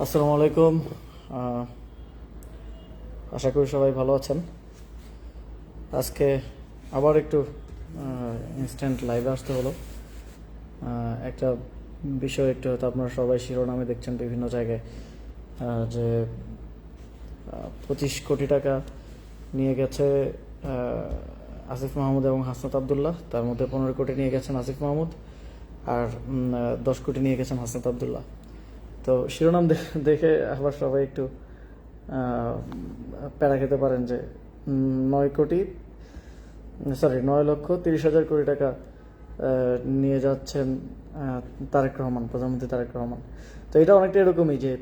আসসালামু আলাইকুম। আশা করি সবাই ভালো আছেন। আজকে আবার একটু ইনস্ট্যান্ট লাইভে আসতে হলো। একটা বিষয় একটু হয়তো আপনারা সবাই শিরোনামে দেখছেন বিভিন্ন জায়গায়, যে 25 কোটি টাকা নিয়ে গেছে আসিফ মাহমুদ এবং হাসনাত আবদুল্লাহ। তার মধ্যে 15 কোটি নিয়ে গেছেন আসিফ মাহমুদ, আর 10 কোটি নিয়ে গেছেন হাসনাত আবদুল্লাহ। তো শিরোনাম দেখে আবার সবাই একটু প্যারা খেতে পারেন যে 9,30,000 কোটি টাকা নিয়ে যাচ্ছেন তারেক রহমান, প্রধানমন্ত্রী তারেক রহমান। তো এটা অনেকটা এরকমই যে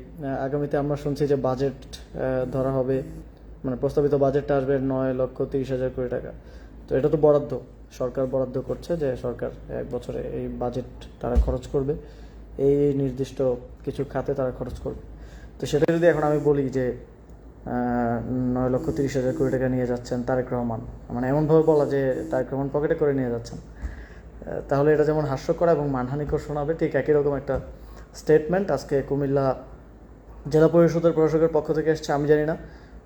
আগামীতে আমরা শুনছি যে বাজেট ধরা হবে, মানে প্রস্তাবিত বাজেটটা আসবে 9,30,000 কোটি টাকা। তো এটা তো বরাদ্দ, সরকার বরাদ্দ করছে যে সরকার এক বছরে এই বাজেট তারা খরচ করবে, এই নির্দিষ্ট কিছু খাতে তারা খরচ করবে। তো সেটা যদি এখন আমি বলি যে 9,30,000 কোটি টাকা নিয়ে যাচ্ছেন তারেক রহমান, মানে এমনভাবে বলা যে তারেক রহমান পকেটে করে নিয়ে যাচ্ছেন, তাহলে এটা যেমন হাস্যকর এবং মানহানিকর শোনাবে, ঠিক একই রকম একটা স্টেটমেন্ট আজকে কুমিল্লা জেলা পরিষদের প্রশাসকের পক্ষ থেকে এসছে। আমি জানি না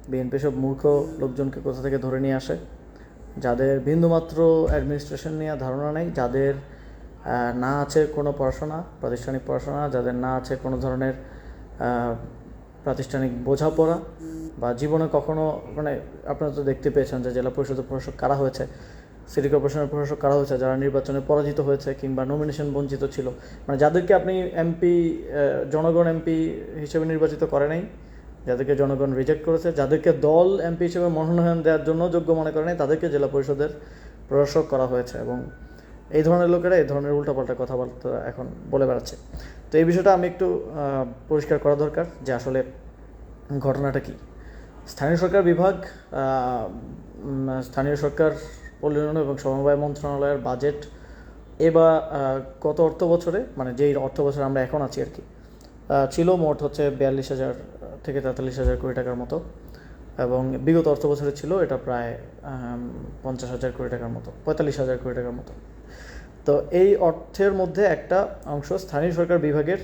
বিএনপি সব মূর্খ লোকজনকে কোথা থেকে ধরে নিয়ে আসে, যাদের বিন্দুমাত্র অ্যাডমিনিস্ট্রেশন নিয়ে ধারণা নেই, যাদের না আছে কোনো পড়াশোনা, প্রাতিষ্ঠানিক পড়াশোনা, যাদের না আছে কোনো ধরনের প্রাতিষ্ঠানিক বোঝাপড়া, বা জীবনে কখনো, মানে আপনারা তো দেখতে পেয়েছেন যে জেলা পরিষদের প্রশাসক কারা হয়েছে, সিটি কর্পোরেশনের প্রশাসক কারা হয়েছে, যারা নির্বাচনে পরাজিত হয়েছে কিংবা নমিনেশন বঞ্চিত ছিল, মানে যাদেরকে আপনি এমপি, জনগণ এমপি হিসেবে নির্বাচিত করে নাই, যাদেরকে জনগণ রিজেক্ট করেছে, যাদেরকে দল এমপি হিসেবে মনোনয়ন দেওয়ার জন্য যোগ্য মনে করে নাই, তাদেরকে জেলা পরিষদের প্রশাসক করা হয়েছে। এবং এই ধরনের লোকেরা এই ধরনের উল্টাপাল্টা কথাবার্তা এখন বলে বেড়াচ্ছে। তো এই বিষয়টা আমি একটু পরিষ্কার করা দরকার যে আসলে ঘটনাটা কী। স্থানীয় সরকার বিভাগ, স্থানীয় সরকার পল্লী উন্নয়ন এবং সমবায় মন্ত্রণালয়ের বাজেট এবার গত অর্থ বছরে, মানে যেই অর্থ বছরে আমরা এখন আছি আর কি, ছিল মোট হচ্ছে 42,000 থেকে 43,000 কোটি টাকার মতো, এবং বিগত অর্থ বছরে ছিল এটা প্রায় 50,000 কোটি টাকার মতো, 45,000 কোটি টাকার মতো। তো এই অর্থের মধ্যে একটা অংশ স্থানীয় সরকার বিভাগের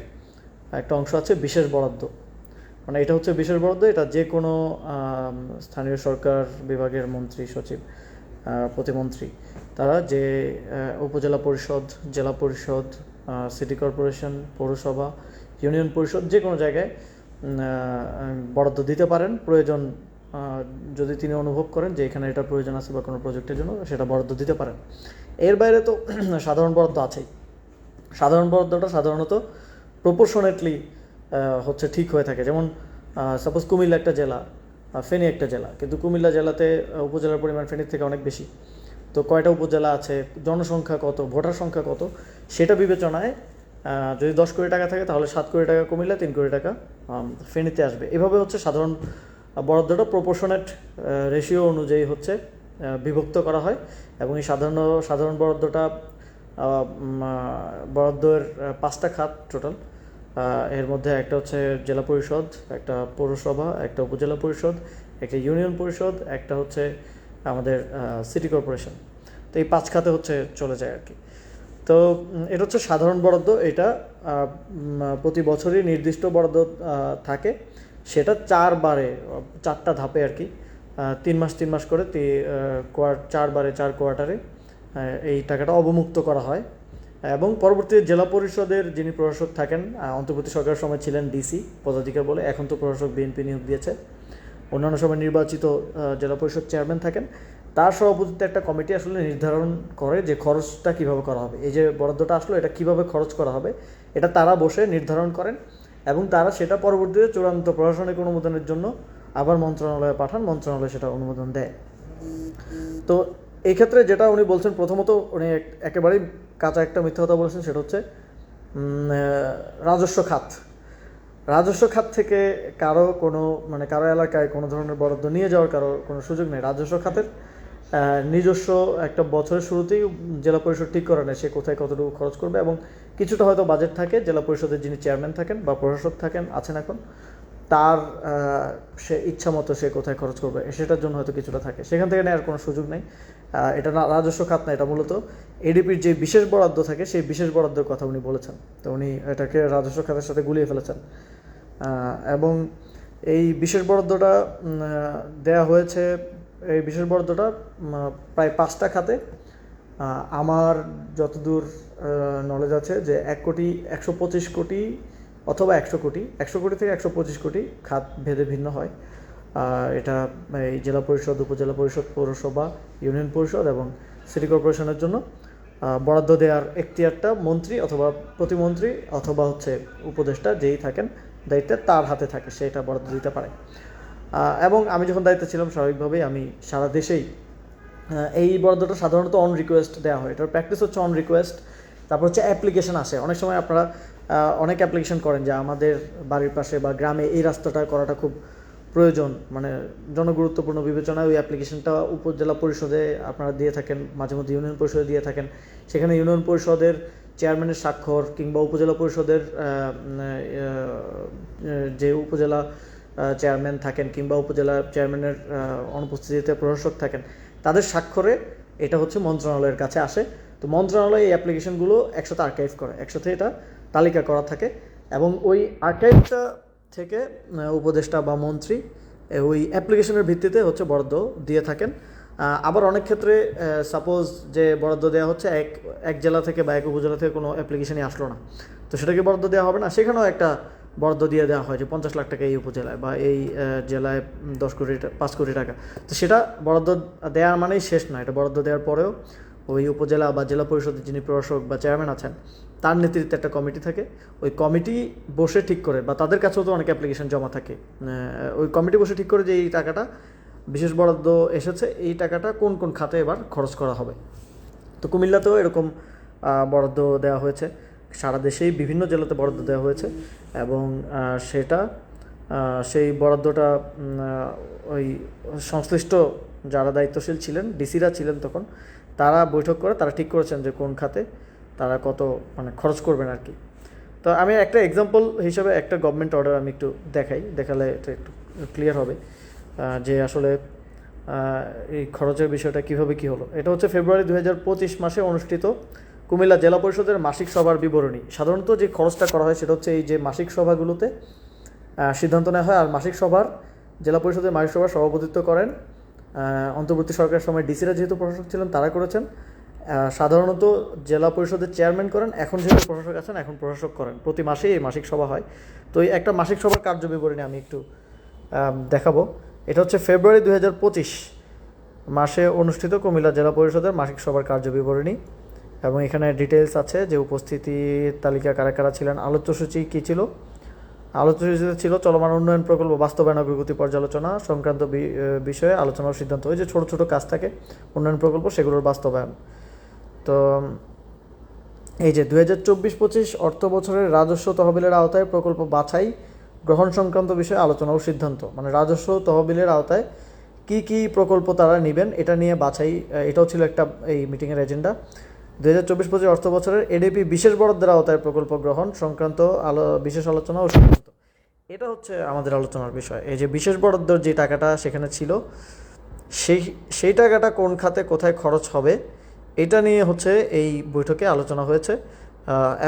একটা অংশ আছে বিশেষ বরাদ্দ, মানে এটা হচ্ছে বিশেষ বরাদ্দ। এটা যে কোনো স্থানীয় সরকার বিভাগের মন্ত্রী, সচিব, প্রতিমন্ত্রী, তারা যে উপজেলা পরিষদ, জেলা পরিষদ, সিটি কর্পোরেশন, পৌরসভা, ইউনিয়ন পরিষদ, যে কোনো জায়গায় বরাদ্দ দিতে পারেন। প্রয়োজন যদি তিনি অনুভব করেন যে এখানে এটা প্রয়োজন আছে বা কোনো প্রজেক্টের জন্য, সেটা বরাদ্দ দিতে পারেন। এর বাইরে তো সাধারণ বরাদ্দ আছেই। সাধারণ বরাদ্দটা সাধারণত প্রপোর্শনেটলি হচ্ছে ঠিক হয়ে থাকে। যেমন সাপোজ কুমিল্লা একটা জেলা, ফেনী একটা জেলা, কিন্তু কুমিল্লা জেলাতে উপজেলার পরিমাণ ফেনীর থেকে অনেক বেশি। তো কয়টা উপজেলা আছে, জনসংখ্যা কত, ভোটার সংখ্যা কত, সেটা বিবেচনায় যদি 10 কোটি টাকা থাকে তাহলে 7 কোটি টাকা কুমিল্লা, 3 কোটি টাকা ফেনীতে আসবে। এভাবে হচ্ছে সাধারণ বরাদ্দটা প্রপোর্শনেট রেশিও অনুযায়ী হচ্ছে বিভক্ত করা হয়। এবং এই সাধারণ বরাদ্দটা বরাদ্দের 5টা খাত টোটাল। এর মধ্যে একটা হচ্ছে জেলা পরিষদ, একটা পৌরসভা, একটা উপজেলা পরিষদ, একটা ইউনিয়ন পরিষদ, একটা হচ্ছে আমাদের সিটি কর্পোরেশন। তো এই 5 খাতে হচ্ছে চলে যায় আর কি। তো এটা হচ্ছে সাধারণ বরাদ্দ। এটা প্রতি বছরই নির্দিষ্ট বরাদ্দ থাকে, সেটা 4টা ধাপে আর কি, 3 মাস 3 মাস করে 4 কোয়ার্টারে এই টাকাটা অবমুক্ত করা হয়। এবং পরবর্তীতে জেলা পরিষদের যিনি প্রশাসক থাকেন, অন্তর্বর্তী সরকারের সময় ছিলেন ডিসি পদাধিকার বলে, এখন তো প্রশাসক বিএনপি নিয়োগ দিয়েছে, অন্যান্য সময় নির্বাচিত জেলা পরিষদ চেয়ারম্যান থাকেন, তার সভাপতিত্বে একটা কমিটি আসলে নির্ধারণ করে যে খরচটা কীভাবে করা হবে। এই যে বরাদ্দটা আসলো এটা কীভাবে খরচ করা হবে, এটা তারা বসে নির্ধারণ করেন, এবং তারা সেটা পরবর্তীতে চূড়ান্ত প্রশাসনিক অনুমোদনের জন্য আবার মন্ত্রণালয়ে পাঠান, মন্ত্রণালয় সেটা অনুমোদন দেয়। তো এই ক্ষেত্রে যেটা উনি বলছেন, প্রথমত উনি একেবারেই কাঁচা একটা মিথ্যা কথা বলেছেন, সেটা হচ্ছে রাজস্ব খাত। রাজস্ব খাত থেকে কারো এলাকায় কোনো ধরনের বরাদ্দ নিয়ে যাওয়ার কোনো সুযোগ নেই। রাজস্ব খাতের নিজস্ব একটা বছরের শুরুতেই জেলা পরিষদ ঠিক করে নেয় সে কোথায় কতটুকু খরচ করবে, এবং কিছুটা হয়তো বাজেট থাকে জেলা পরিষদের যিনি চেয়ারম্যান থাকেন বা প্রশাসক আছেন এখন, তার সে ইচ্ছা মতো সে কোথায় খরচ করবে সেটার জন্য হয়তো কিছুটা থাকে, সেখান থেকে নেওয়ার কোনো সুযোগ নেই। এটা না রাজস্ব খাত না, এটা মূলত এডিপির যে বিশেষ বরাদ্দ থাকে সেই বিশেষ বরাদ্দের কথা উনি বলেছেন। তো উনি এটাকে রাজস্ব খাতের সাথে গুলিয়ে ফেলেছেন। এবং এই বিশেষ বরাদ্দটা দেয়া হয়েছে, এই বিশেষ বরাদ্দটা প্রায় 5টা খাতে। আমার যতদূর নলেজ আছে যে 1,125,কোটি অথবা 100 কোটি থেকে 125 কোটি খাত ভেদে ভিন্ন হয়। এটা এই জেলা পরিষদ, উপজেলা পরিষদ, পৌরসভা, ইউনিয়ন পরিষদ এবং সিটি কর্পোরেশনের জন্য বরাদ্দ দেওয়ার এখতিয়ারটা মন্ত্রী অথবা প্রতিমন্ত্রী অথবা উপদেষ্টা যেই থাকেন দায়িত্বে, তার হাতে থাকে, সেটা বরাদ্দ দিতে পারে। এবং আমি যখন দায়িত্বে ছিলাম স্বাভাবিকভাবেই আমি সারা দেশেই এই বরাদ্দটা সাধারণত অন রিকোয়েস্ট দেওয়া হয়। এটার প্র্যাকটিস হচ্ছে অন রিকোয়েস্ট। তারপর অ্যাপ্লিকেশন আসে, অনেক সময় আপনারা অনেক অ্যাপ্লিকেশন করেন যে আমাদের বাড়ির পাশে বা গ্রামে এই রাস্তাটা করাটা খুব প্রয়োজন, মানে জনগুরুত্বপূর্ণ বিবেচনায় ওই অ্যাপ্লিকেশনটা উপজেলা পরিষদে আপনারা দিয়ে থাকেন, মাঝে মধ্যে ইউনিয়ন পরিষদে দিয়ে থাকেন। সেখানে ইউনিয়ন পরিষদের চেয়ারম্যানের স্বাক্ষর কিংবা উপজেলা পরিষদের যে উপজেলা চেয়ারম্যান থাকেন কিংবা উপজেলা চেয়ারম্যানের অনুপস্থিতিতে প্রশাসক থাকেন, তাদের স্বাক্ষরে এটা মন্ত্রণালয়ের কাছে আসে। তো মন্ত্রণালয় এই অ্যাপ্লিকেশনগুলো একসাথে আর্কাইভ করে, একসাথে এটা তালিকা করা থাকে, এবং ওই আর্কাইভটা থেকে উপদেষ্টা বা মন্ত্রী ওই অ্যাপ্লিকেশনের ভিত্তিতে বরাদ্দ দিয়ে থাকেন। আবার অনেক ক্ষেত্রে সাপোজ যে বরাদ্দ দেওয়া হচ্ছে এক জেলা থেকে বা এক উপজেলা থেকে কোনো অ্যাপ্লিকেশনই আসলো না, তো সেটাকে বরাদ্দ দেওয়া হবে না, সেখানেও একটা বরাদ্দ দিয়ে দেওয়া হয় যে 50 লাখ টাকা এই উপজেলায় বা এই জেলায় 5 কোটি টাকা। তো সেটা বরাদ্দ দেওয়ার মানেই শেষ না, এটা বরাদ্দ দেওয়ার পরেও ওই উপজেলা বা জেলা পরিষদের যিনি প্রশাসক বা চেয়ারম্যান আছেন তার নেতৃত্বে একটা কমিটি থাকে। ওই কমিটি বসে ঠিক করে, বা তাদের কাছেও তো অনেক অ্যাপ্লিকেশন জমা থাকে, ওই কমিটি বসে ঠিক করে যে এই টাকাটা বিশেষ বরাদ্দ এসেছে, এই টাকাটা কোন কোন খাতে এবার খরচ করা হবে। তো কুমিল্লাতেও এরকম বরাদ্দ দেওয়া হয়েছে, সারা দেশেই বিভিন্ন জেলাতে বরাদ্দ দেওয়া হয়েছে, এবং সেই বরাদ্দটা ওই সংশ্লিষ্ট যারা দায়িত্বশীল ছিলেন, ডিসিরা ছিলেন তখন, তারা বৈঠক করে তারা ঠিক করেছেন যে কোন খাতে তারা কত খরচ করবেন আর কি। তো আমি একটা এক্সাম্পল হিসেবে একটা গভর্নমেন্ট অর্ডার আমি একটু দেখালে এটা একটু ক্লিয়ার হবে যে আসলে এই খরচের বিষয়টা কীভাবে কী হলো। এটা ফেব্রুয়ারি 2025 মাসে অনুষ্ঠিত কুমিল্লা জেলা পরিষদের মাসিক সভার বিবরণী। সাধারণত যে খরচটা করা হয় সেটা এই যে মাসিক সভাগুলোতে সিদ্ধান্ত নেওয়া হয়, আর জেলা পরিষদের মাসিক সভার সভাপতিত্ব করেন অন্তর্বর্তী সরকারের সময় ডিসিরা যেহেতু প্রশাসক ছিলেন তারা করেছেন। সাধারণত জেলা পরিষদের চেয়ারম্যান করেন, এখন যেহেতু প্রশাসক আছেন এখন প্রশাসক করেন। প্রতি মাসেই এই মাসিক সভা হয়। তো এই একটা মাসিক সভার কার্যবিবরণী আমি একটু দেখাবো। এটা ফেব্রুয়ারি 2025 মাসে অনুষ্ঠিত কুমিল্লা জেলা পরিষদের মাসিক সভার কার্যবিবরণী, এবং এখানে ডিটেলস আছে যে উপস্থিতির তালিকা কারা কারা ছিলেন, আলোচ্যসূচি কী ছিল। আলোচ্যসূচিতে ছিল চলমান উন্নয়ন প্রকল্প বাস্তবায়ন অগ্রগতি পর্যালোচনা সংক্রান্ত বিষয়ে আলোচনা ও সিদ্ধান্ত। ওই যে ছোটো ছোটো কাজ থাকে উন্নয়ন প্রকল্প, সেগুলোর বাস্তবায়ন। তো এই যে 2024-25 অর্থ বছরের রাজস্ব তহবিলের আওতায় প্রকল্প বাছাই গ্রহণ সংক্রান্ত বিষয়ে আলোচনা ও সিদ্ধান্ত, মানে রাজস্ব তহবিলের আওতায় কি কি প্রকল্প তারা নেবেন এটা নিয়ে বাছাই, এটাও ছিল একটা এই মিটিংয়ের এজেন্ডা। 2024-25 অর্থ বছরের এডিপি বিশেষ বরাদ্দের আওতায় প্রকল্প গ্রহণ সংক্রান্ত বিশেষ আলোচনা ও সিদ্ধান্ত, এটা আমাদের আলোচনার বিষয়। এই যে বিশেষ বরাদ্দর যে টাকাটা সেখানে ছিল, সেই টাকাটা কোন খাতে কোথায় খরচ হবে এটা নিয়ে এই বৈঠকে আলোচনা হয়েছে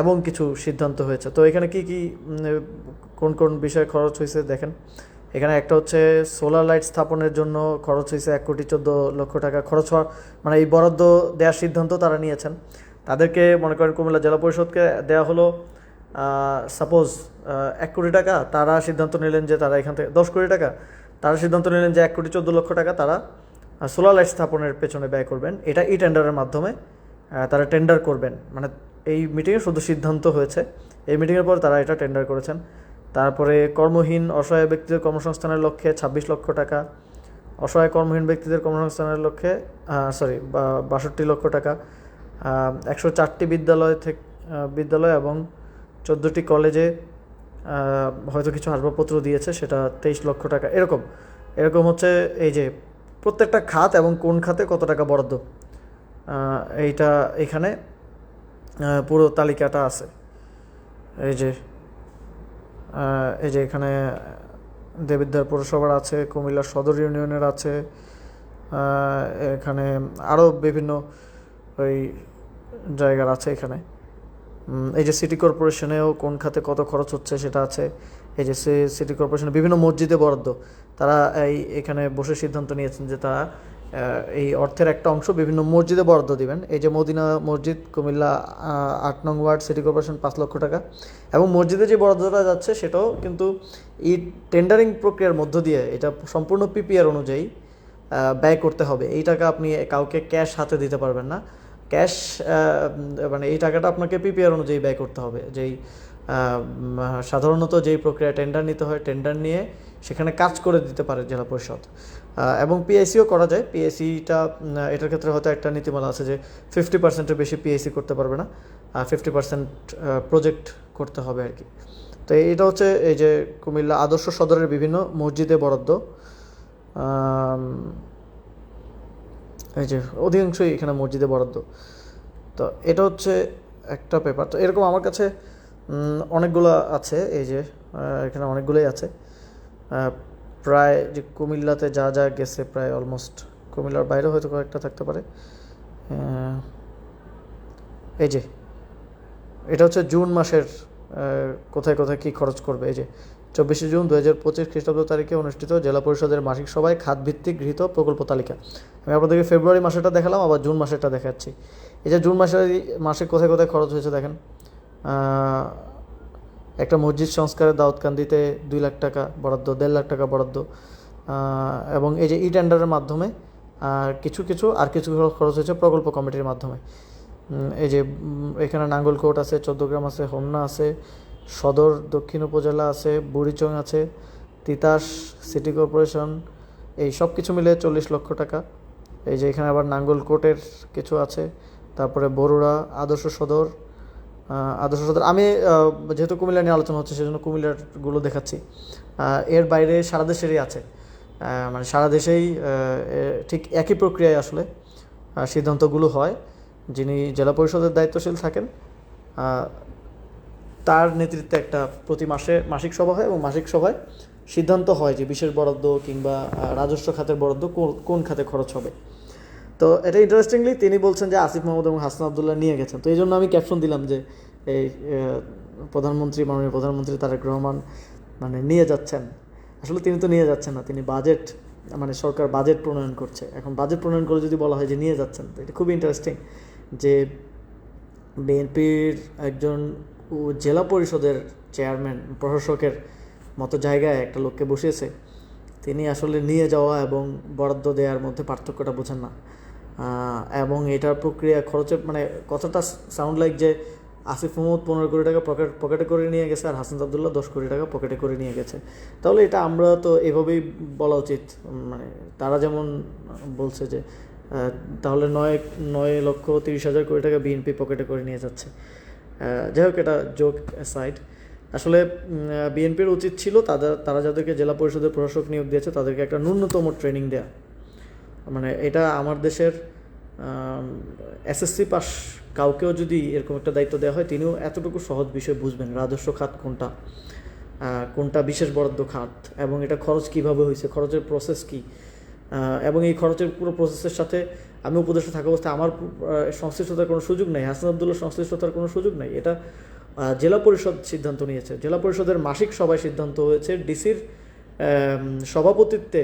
এবং কিছু সিদ্ধান্ত হয়েছে। তো এখানে কি কি কোন কোন বিষয়ে খরচ হয়েছে দেখেন। এখানে একটা সোলার লাইট স্থাপনের জন্য খরচ হয়েছে 1,14,00,000 টাকা খরচ হওয়ার, মানে এই বরাদ্দ দেওয়ার সিদ্ধান্ত তারা নিয়েছেন। তাদেরকে মনে করেন কুমিল্লা জেলা পরিষদকে দেওয়া হলো সাপোজ 1 কোটি টাকা, তারা সিদ্ধান্ত নিলেন যে তারা এখান থেকে 10 কোটি টাকা, তারা সিদ্ধান্ত নিলেন যে 1,14,00,000 টাকা তারা সোলার লাইট স্থাপনের পেছনে ব্যয় করবেন। এটা টেন্ডারের মাধ্যমে তারা টেন্ডার করবেন, মানে এই মিটিংয়ে শুধু সিদ্ধান্ত হয়েছে, এই মিটিংয়ের পর তারা এটা টেন্ডার করেছেন। তারপরে কর্মহীন অসহায় ব্যক্তিদের কর্মসংস্থানের লক্ষ্যে 26 লক্ষ টাকা, অসহায় কর্মহীন ব্যক্তিদের কর্মসংস্থানের লক্ষ্যে 62 লক্ষ টাকা। 104টি বিদ্যালয় এবং 14টি কলেজে হয়তো কিছু আসবাবপত্র দিয়েছে, সেটা 23 লক্ষ টাকা। এরকম হচ্ছে এই যে প্রত্যেকটা খাত এবং কোন খাতে কত টাকা বরাদ্দ, এইটা এখানে পুরো তালিকাটা আছে। এই যে এখানে দেবিদ্বার পৌরসভার আছে, কুমিল্লা সদর ইউনিয়নের আছে, এখানে আরও বিভিন্ন ওই জায়গার আছে। এখানে এই যে সিটি কর্পোরেশনেও কোন খাতে কত খরচ হচ্ছে সেটা আছে। এই যে সিটি কর্পোরেশনে বিভিন্ন মসজিদে বরাদ্দ, তারা এখানে বসে সিদ্ধান্ত নিয়েছেন যে তারা এই অর্থের একটা অংশ বিভিন্ন মসজিদে বরাদ্দ দিবেন। এই যে মদিনা মসজিদ কুমিল্লা 8 নং ওয়ার্ড সিটি কর্পোরেশন 5 লক্ষ টাকা। এবং মসজিদে যে বরাদ্দটা যাচ্ছে সেটাও কিন্তু এই টেন্ডারিং প্রক্রিয়ার মধ্য দিয়ে এটা সম্পূর্ণ পিপিআর অনুযায়ী ব্যয় করতে হবে। এই টাকা আপনি কাউকে ক্যাশ হাতে দিতে পারবেন না। ক্যাশ মানে এই টাকাটা আপনাকে পিপিআর অনুযায়ী ব্যয় করতে হবে। সাধারণত যেই প্রক্রিয়া টেন্ডার নিতে হয়, টেন্ডার নিয়ে সেখানে কাজ করে দিতে পারে জেলা পরিষদ, এবং পিআইসিও করা যায়। পিআইসিটা এটার ক্ষেত্রে হয়তো একটা নীতিমালা আছে যে 50%-এর বেশি পিআইসি করতে পারবে না, 50% প্রজেক্ট করতে হবে আর কি। তো এটা হচ্ছে এই যে কুমিল্লা আদর্শ সদরের বিভিন্ন মসজিদে বরাদ্দ, এই যে অধিকাংশই এখানে মসজিদে বরাদ্দ। তো এটা হচ্ছে একটা পেপার। তো এরকম আমার কাছে অনেকগুলো আছে, এই যে এখানে অনেকগুলোই আছে। প্রায় যে কুমিল্লাতে যা যা গেছে প্রায় অলমোস্ট, কুমিল্লার বাইরে হয়তো কয়েকটা থাকতে পারে। এই যে এটা হচ্ছে জুন মাসের কোথায় কোথায় কী খরচ করবে। এই যে 24 জুন 2025 খ্রিস্টাব্দ তারিখে অনুষ্ঠিত জেলা পরিষদের মাসিক সভায় খাতভিত্তিক গৃহীত প্রকল্প তালিকা। আমি আপনাদেরকে ফেব্রুয়ারি মাসেরটা দেখালাম, আবার জুন মাসেরটা দেখাচ্ছি। এই যে জুন মাসে কোথায় কোথায় খরচ হয়েছে দেখেন। একটা মসজিদ সংস্কারের দাউদকান্দিতে 2 লাখ টাকা বরাদ্দ, 1.5 লাখ টাকা বরাদ্দ। এবং এই যে টেন্ডারের মাধ্যমে কিছু খরচ হয়েছে প্রকল্প কমিটির মাধ্যমে। এই যে এখানে নাঙ্গলকোট আছে, 14 গ্রাম আছে, হোমনা আছে, সদর দক্ষিণ উপজেলা আছে, বুড়িচং আছে, তিতাস সিটি কর্পোরেশন, এই সব কিছু মিলে 40 লক্ষ টাকা। এই যে এখানে আবার নাঙ্গলকোটের কিছু আছে, তারপরে বরুড়া আদর্শ সদর। আমি যেহেতু কুমিল্লা নিয়ে আলোচনা হচ্ছে সেজন্য কুমিল্লারগুলো দেখাচ্ছি। এর বাইরে সারা দেশেরই আছে, মানে সারা দেশেই ঠিক একই প্রক্রিয়ায় আসলে সিদ্ধান্তগুলো হয়। যিনি জেলা পরিষদের দায়িত্বশীল থাকেন তার নেতৃত্বে একটা প্রতি মাসে মাসিক সভা হয়, এবং মাসিক সভায় সিদ্ধান্ত হয় যে বিশেষ বরাদ্দ কিংবা রাজস্ব খাতের বরাদ্দ কোন খাতে খরচ হবে। তো এটা ইন্টারেস্টিংলি তিনি বলছেন যে আসিফ মাহমুদ এবং হাসান আবদুল্লাহ নিয়ে গেছেন। তো এই জন্য আমি ক্যাপশন দিলাম যে এই মাননীয় প্রধানমন্ত্রী তারেক রহমান মানে নিয়ে যাচ্ছেন। আসলে তিনি তো নিয়ে যাচ্ছেন না, তিনি সরকার বাজেট প্রণয়ন করছে। এখন বাজেট প্রণয়ন করে যদি বলা হয় যে নিয়ে যাচ্ছেন, তো এটা খুবই ইন্টারেস্টিং যে বিএনপির একজন জেলা পরিষদের চেয়ারম্যান প্রশাসকের মতো জায়গায় একটা লোককে বসিয়েছে, তিনি আসলে নিয়ে যাওয়া এবং বরাদ্দ দেওয়ার মধ্যে পার্থক্যটা বোঝেন না। এবং এটার প্রক্রিয়া খরচের কথাটা সাউন্ড লাইক যে আসিফ মাহমুদ 15 কোটি টাকা পকেটে করে নিয়ে গেছে আর হাসান আবদুল্লাহ 10 কোটি টাকা পকেটে করে নিয়ে গেছে। তাহলে এটা আমরা তো এভাবেই বলা উচিত, তারা যেমন বলছে যে তাহলে 9,30,000 কোটি টাকা বিএনপি পকেটে করে নিয়ে যাচ্ছে। যাই হোক, এটা জোক অ্যাসাইড, আসলে বিএনপির উচিত ছিল তারা যাদেরকে জেলা পরিষদের প্রশাসক নিয়োগ দিয়েছে তাদেরকে একটা ন্যূনতম ট্রেনিং দেয়া। এটা আমার দেশের এসএসসি পাস কাউকেও যদি এরকম একটা দায়িত্ব দেওয়া হয়, তিনিও এতটুকু সহজ বিষয় বুঝবেন রাজস্ব খাত কোনটা বিশেষ বরাদ্দ খাত, এবং এটা খরচ কিভাবে হয়েছে, খরচের প্রসেস কি, এবং এই খরচের পুরো প্রসেসের সাথে আমি উপদেষ্টা থাকা অবস্থায় আমার সংশ্লিষ্টতার কোনো সুযোগ নেই, হাসান আবদুল্লাহ সংশ্লিষ্টতার কোনো সুযোগ নেই। এটা জেলা পরিষদ সিদ্ধান্ত নিয়েছে। জেলা পরিষদের মাসিক সভায় সিদ্ধান্ত হয়েছে, ডিসির সভাপতিত্বে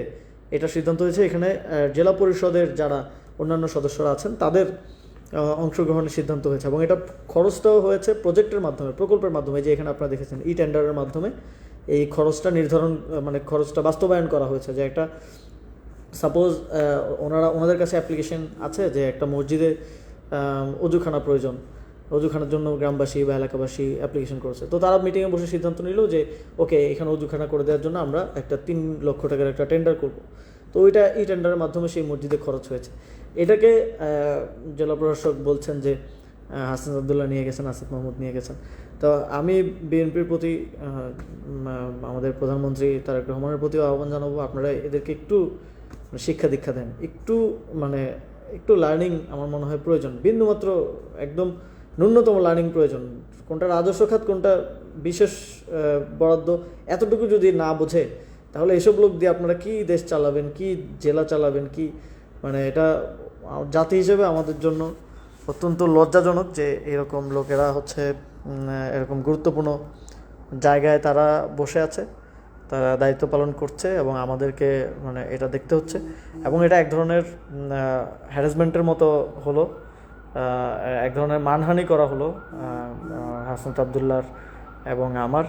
এটা সিদ্ধান্ত হয়েছে। এখানে জেলা পরিষদের যারা অন্যান্য সদস্যরা আছেন তাদের অংশগ্রহণের সিদ্ধান্ত হয়েছে, এবং এটা খরচটাও হয়েছে প্রজেক্টের মাধ্যমে, প্রকল্পের মাধ্যমে। যে এখানে আপনারা দেখেছেন টেন্ডারের মাধ্যমে এই খরচটা নির্ধারণ, খরচটা বাস্তবায়ন করা হয়েছে। যে একটা সাপোজ ওনাদের কাছে অ্যাপ্লিকেশন আছে যে একটা মসজিদে অজুখানা প্রয়োজন, অজুখানার জন্য গ্রামবাসী বা এলাকাবাসী অ্যাপ্লিকেশন করেছে। তো তারা মিটিংয়ে বসে সিদ্ধান্ত নিল যে ওকে, এখানে অজুখানা করে দেওয়ার জন্য আমরা একটা 3 লক্ষ টাকার একটা টেন্ডার করব। তো এই টেন্ডারের মাধ্যমে সেই মসজিদে খরচ হয়েছে। এটাকে জেলা প্রশাসক বলছেন যে হাসান আবদুল্লাহ নিয়ে গেছেন, আসিফ মাহমুদ নিয়ে গেছেন। তো আমি বিএনপির প্রতি আমাদের প্রধানমন্ত্রী তারেক রহমানের প্রতিও আহ্বান জানাবো, আপনারা এদেরকে একটু শিক্ষা দীক্ষা দেন, একটু লার্নিং আমার মনে হয় প্রয়োজন, বিন্দুমাত্র একদম ন্যূনতম লার্নিং প্রয়োজন। কোনটা রাজস্ব খাত, কোনটা বিশেষ বরাদ্দ, এতটুকু যদি না বোঝে তাহলে এসব লোক দিয়ে আপনারা কি দেশ চালাবেন, কি জেলা চালাবেন, কি এটা জাতি হিসেবে আমাদের জন্য অত্যন্ত লজ্জাজনক যে এরকম লোকেরা হচ্ছে এরকম গুরুত্বপূর্ণ জায়গায় তারা বসে আছে, তারা দায়িত্ব পালন করছে এবং আমাদেরকে এটা দেখতে হচ্ছে। এবং এটা এক ধরনের হ্যারাসমেন্টের মতো হলো, এক ধরনের মানহানি করা হলো হাসান আবদুল্লাহর এবং আমার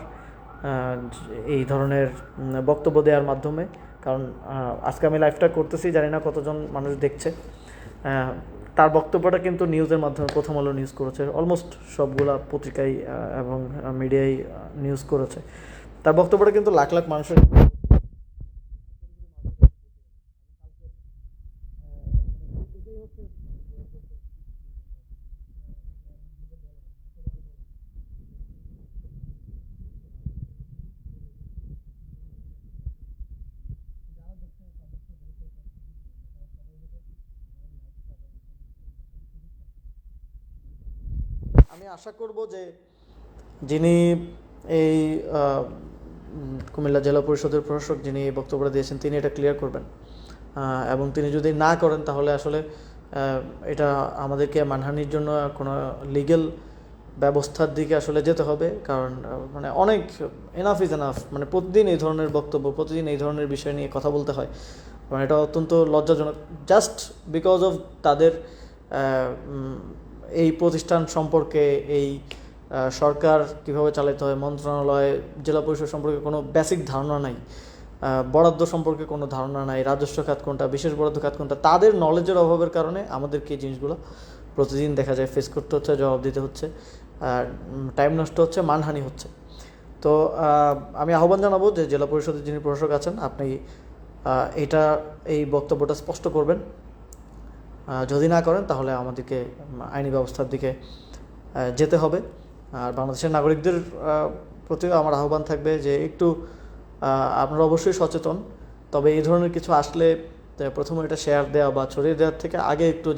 এই ধরনের বক্তব্য দেওয়ার মাধ্যমে। কারণ আজকে আমি লাইভটা করতেছি, জানি না কতজন মানুষ দেখছে। তার বক্তব্যটা কিন্তু নিউজের মাধ্যমে প্রথম আলো নিউজ করেছে, অলমোস্ট সবগুলা পত্রিকায় এবং মিডিয়ায় নিউজ করেছে। তার বক্তব্যটা কিন্তু লাখ লাখ মানুষের আমি আশা করব যে যিনি এই কুমিল্লা জেলা পরিষদের প্রশাসক যিনি এই বক্তব্যটা দিয়েছেন তিনি এটা ক্লিয়ার করবেন, এবং তিনি যদি না করেন তাহলে আসলে এটা আমাদেরকে মানহানির জন্য কোনো লিগ্যাল ব্যবস্থার দিকে আসলে যেতে হবে। কারণ অনেক এনাফ ইজ এনাফ, প্রতিদিন এই ধরনের বক্তব্য, প্রতিদিন এই ধরনের বিষয় নিয়ে কথা বলতে হয়, এটা অত্যন্ত লজ্জাজনক। জাস্ট বিকজ অফ তাদের এই প্রতিষ্ঠান সম্পর্কে, এই সরকার কীভাবে চালাতে হয়, মন্ত্রণালয়, জেলা পরিষদ সম্পর্কে কোনো বেসিক ধারণা নাই, বরাদ্দ সম্পর্কে কোনো ধারণা নাই, রাজস্ব খাত কোনটা, বিশেষ বরাদ্দ খাত কোনটা, তাদের নলেজের অভাবের কারণে আমাদেরকে এই জিনিসগুলো প্রতিদিন দেখা যায় ফেস করতে হচ্ছে, জবাব দিতে হচ্ছে, টাইম নষ্ট হচ্ছে, মানহানি হচ্ছে। তো আমি আহ্বান জানাবো যে জেলা পরিষদের যিনি প্রশাসক আছেন আপনি এই বক্তব্যটা স্পষ্ট করবেন। যদি না করেন তাহলে আমাদেরকে আইনি ব্যবস্থার দিকে যেতে হবে। আর বাংলাদেশের নাগরিকদের প্রতিও আমার আহ্বান থাকবে যে একটু আপনারা অবশ্যই সচেতন, তবে এই ধরনের কিছু আসলে প্রথমে এটা শেয়ার দেওয়া বা ছড়িয়ে দেওয়ার থেকে আগে একটু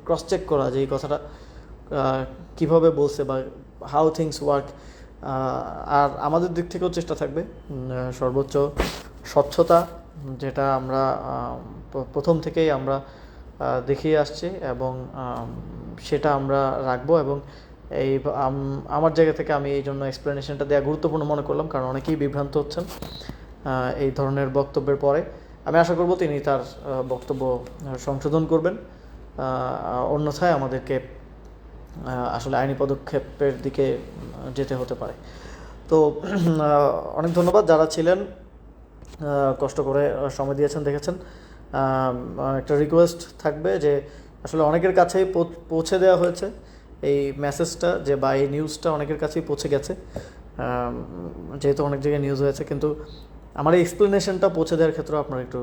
ক্রস চেক করা যে এই কথাটা কীভাবে বলছে বা হাউ থিংস ওয়ার্ক। আর আমাদের দিক থেকেও চেষ্টা থাকবে সর্বোচ্চ স্বচ্ছতা, যেটা আমরা প্রথম থেকেই আমরা দেখিয়ে আসছি এবং সেটা আমরা রাখবো। এবং আমার জায়গা থেকে আমি এই জন্য এক্সপ্লেনেশনটা দেওয়া গুরুত্বপূর্ণ মনে করলাম, কারণ অনেকেই বিভ্রান্ত হচ্ছেন এই ধরনের বক্তব্যের পরে। আমি আশা করব তিনি তার বক্তব্য সংশোধন করবেন, অন্যথায় আমাদেরকে আসলে আইনি পদক্ষেপের দিকে যেতে হতে পারে। তো অনেক ধন্যবাদ যারা ছিলেন, কষ্ট করে সময় দিয়েছেন, দেখেছেন। একটা রিকোয়েস্ট থাকবে যে আসলে অনেকের কাছেই পৌঁছে দেওয়া হয়েছে এই মেসেজটা, যে বা এই নিউজটা অনেকের কাছেই পৌঁছে গেছে, যেহেতু অনেক জায়গায় নিউজ হয়েছে, কিন্তু আমার এই এক্সপ্লেনেশনটা পৌঁছে দেওয়ার ক্ষেত্রে আপনারা একটু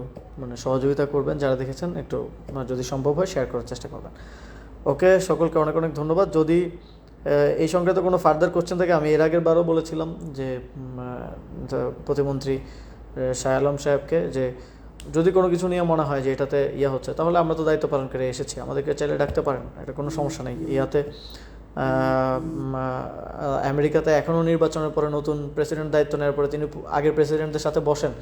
সহযোগিতা করবেন, যারা দেখেছেন একটু যদি সম্ভব হয় শেয়ার করার চেষ্টা করবেন। ওকে, সকলকে অনেক অনেক ধন্যবাদ। যদি এই সংক্রান্ত কোনো ফার্দার কোশ্চেন থাকে, আমি এর আগের বারও বলেছিলাম যে প্রতিমন্ত্রী শাহ আলম সাহেবকে যে যদি কোনো কিছু নিয়ে মনে হয় যে এটাতে হচ্ছে, তাহলে আমরা তো দায়িত্ব পালন করে এসেছি, আমাদেরকে চাইলে ডাকতে পারেন, এটা কোনো সমস্যা নেই। আমেরিকাতে এখনও নির্বাচনের পরে নতুন প্রেসিডেন্ট দায়িত্ব নেওয়ার পরে তিনি আগের প্রেসিডেন্টদের সাথে বসেন,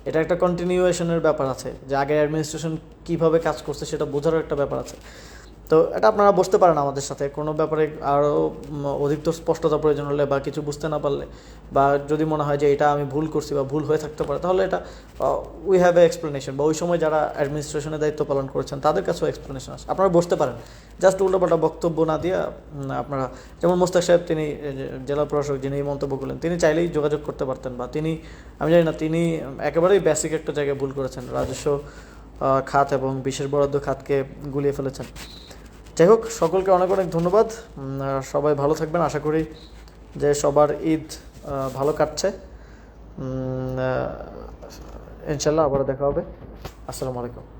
এটা একটা কন্টিনিউয়েশনের ব্যাপার আছে, যে আগের অ্যাডমিনিস্ট্রেশন কীভাবে কাজ করছে সেটা বোঝারও একটা ব্যাপার আছে। তো এটা আপনারা বসতে পারেন আমাদের সাথে, কোনো ব্যাপারে আরও অধিকতর স্পষ্টতা প্রয়োজন হলে বা কিছু বুঝতে না পারলে, বা যদি মনে হয় যে এটা আমি ভুল করছি বা ভুল হয়ে থাকতে পারে, তাহলে এটা উই হ্যাভ এ এক্সপ্লেনেশন, বা ওই সময় যারা অ্যাডমিনিস্ট্রেশনের দায়িত্ব পালন করেছেন তাদের কাছেও এক্সপ্লেনেশন আছে, আপনারা বসতে পারেন। জাস্ট উল্টোপাল্টা বক্তব্য না দিয়ে আপনারা, যেমন মোস্তাক সাহেব তিনি জেলা প্রশাসক যিনি এই মন্তব্য করলেন, তিনি চাইলেই যোগাযোগ করতে পারতেন, বা আমি জানি না, তিনি একেবারেই বেসিক একটা জায়গায় ভুল করেছেন, রাজস্ব খাত এবং বিশেষ বরাদ্দ খাতকে গুলিয়ে ফেলেছেন। যাই হোক, সকলকে অনেক অনেক ধন্যবাদ, সবাই ভালো থাকবেন। আশা করি যে সবার ঈদ ভালো কাটছে, ইনশাল্লাহ আবার দেখা হবে। আসসালামু আলাইকুম।